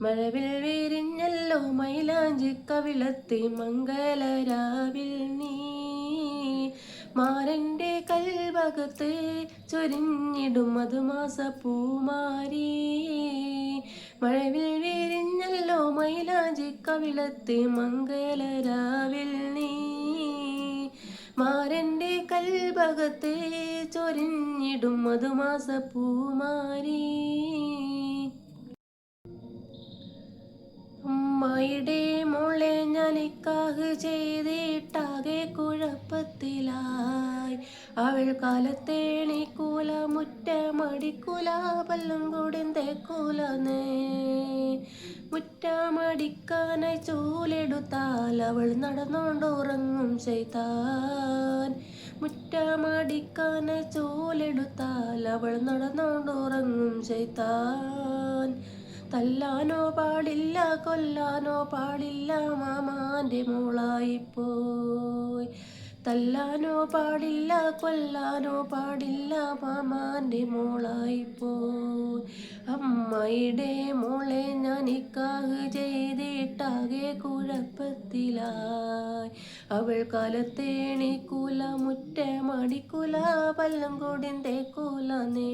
മഴവിൽ വിരിഞ്ഞല്ലോ മൈലാഞ്ചി കവിളത്തെ മംഗലരാവിൽ നീ മാരൻ്റെ കൽവകത്ത് ചൊരിഞ്ഞിടും മധുമാസ പൂമാരി. മഴവിൽ വിരിഞ്ഞല്ലോ മൈലാഞ്ചി കവിളത്തെ മംഗലരാവിൽ നീ മാരൻ്റെ കൽവകത്ത് ചൊരിഞ്ഞിടും മധുമാസ പൂമാരി. അമ്മായിടെ മോളെ ഞാൻ നിക്കാഹ് ചെയ്തിട്ടാകെ കുഴപ്പത്തിലായി. അവൾ കാലത്തേണിക്കൂല മുറ്റമടിക്കൂല പല്ലും കൂടി തേക്കൂലന്നേ. മുറ്റമടിക്കാനായി ചൂലെടുത്താൽ അവൾ നടന്നോണ്ടുറങ്ങും ചെയ്താൻ. മുറ്റമടിക്കാനായി ചൂലെടുത്താൽ അവൾ നടന്നോണ്ടുറങ്ങും ചെയ്താൻ. തല്ലാനോ പാടില്ല കൊല്ലാനോ പാടില്ല മാമാൻ്റെ മോളായിപ്പോയി. തല്ലാനോ പാടില്ല കൊല്ലാനോ പാടില്ല മാമാൻ്റെ മോളായിപ്പോയി. അമ്മായിടെ മോളെ ഞാൻ നിക്കാഹ് ചെയ്തിട്ടാകെ കുഴപ്പത്തിലായി. അവൾ കാലത്തേണിക്കൂല മുറ്റമടിക്കൂല പല്ലും കൂടി തേക്കൂലന്നേ.